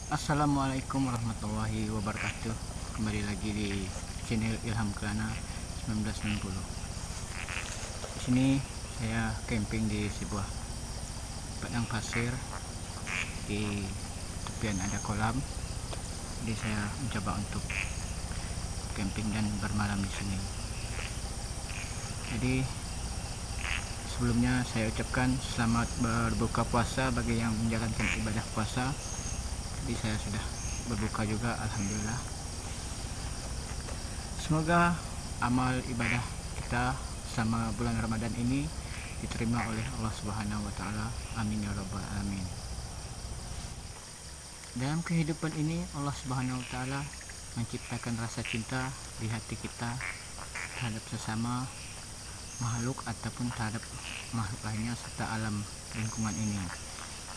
Assalamualaikum warahmatullahi wabarakatuh. Kembali lagi di channel Ilham Kelana 1960. Di sini saya camping di sebuah padang pasir. Di tepian ada kolam. Jadi saya mencoba untuk camping dan bermalam di sini. Jadi sebelumnya saya ucapkan selamat berbuka puasa bagi yang menjalankan ibadah puasa. Jadi saya sudah berbuka juga, alhamdulillah. Semoga amal ibadah kita selama bulan Ramadan ini diterima oleh Allah Subhanahu wa taala. Amin ya rabbal alamin. Dalam kehidupan ini Allah Subhanahu wa taala menciptakan rasa cinta di hati kita terhadap sesama makhluk ataupun terhadap makhluk lainnya serta alam lingkungan ini.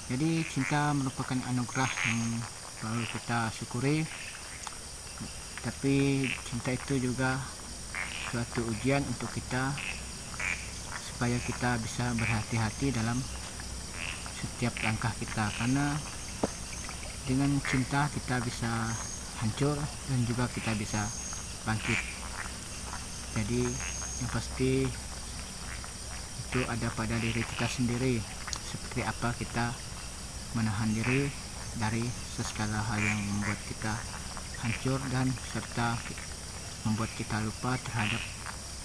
Jadi cinta merupakan anugerah yang perlu kita syukuri, tapi cinta itu juga suatu ujian untuk kita supaya kita bisa berhati-hati dalam setiap langkah kita, karena dengan cinta kita bisa hancur dan juga kita bisa bangkit. Jadi yang pasti itu ada pada diri kita sendiri, seperti apa kita menahan diri dari segala hal yang membuat kita hancur dan serta membuat kita lupa terhadap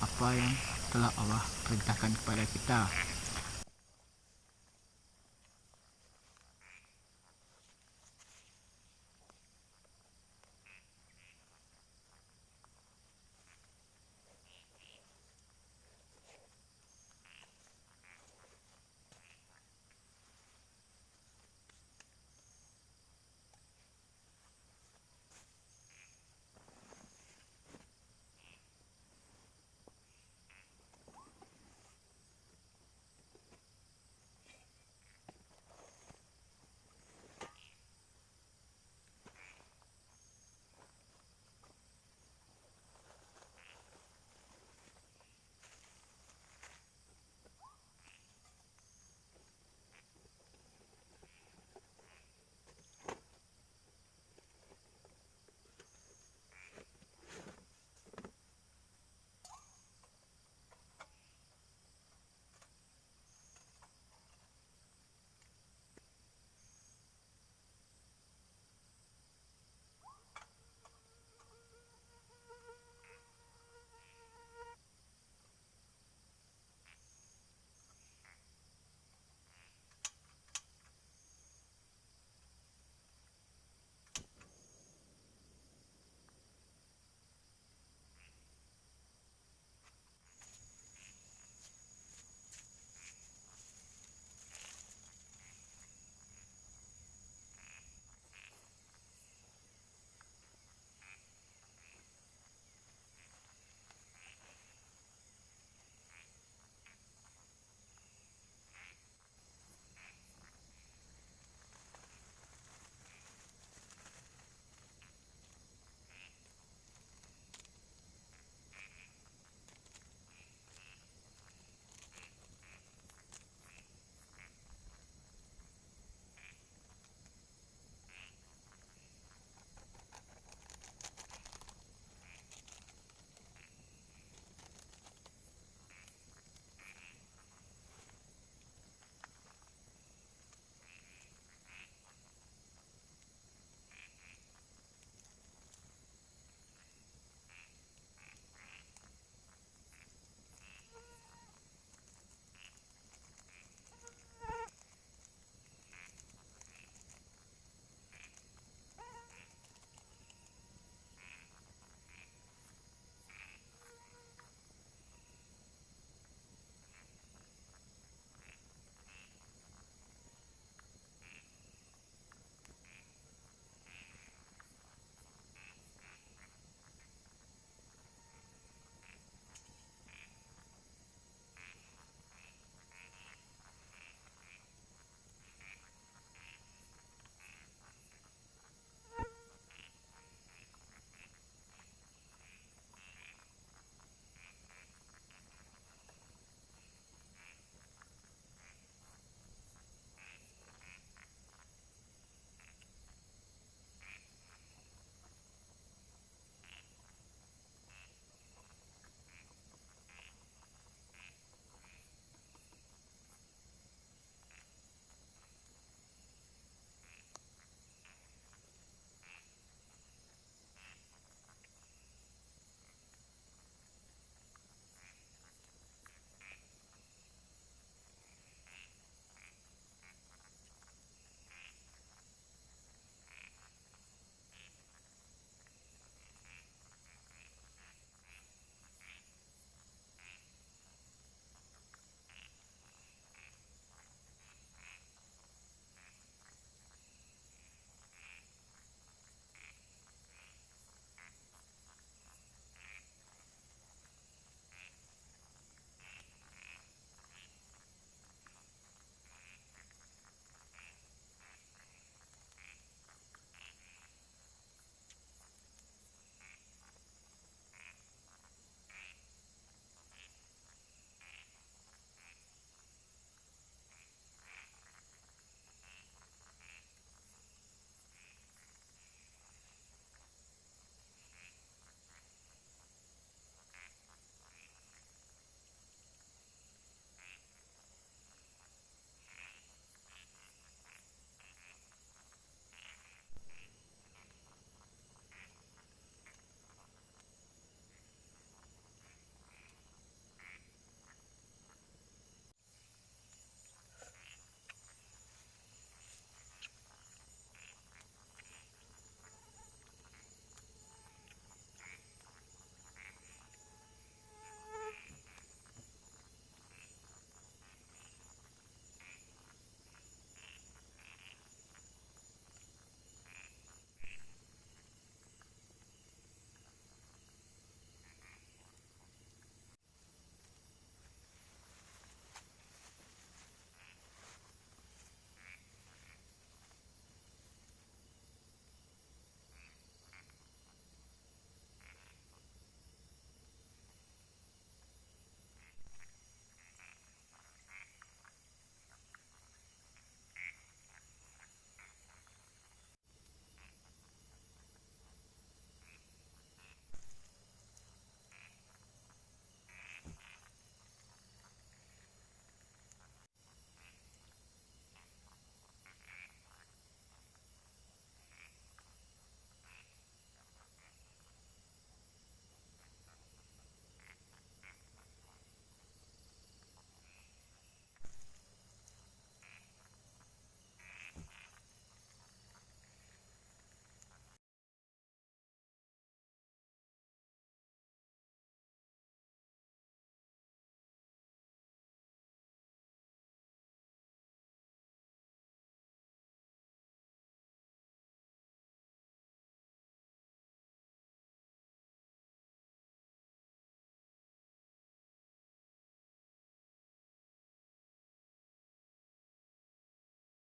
apa yang telah Allah perintahkan kepada kita.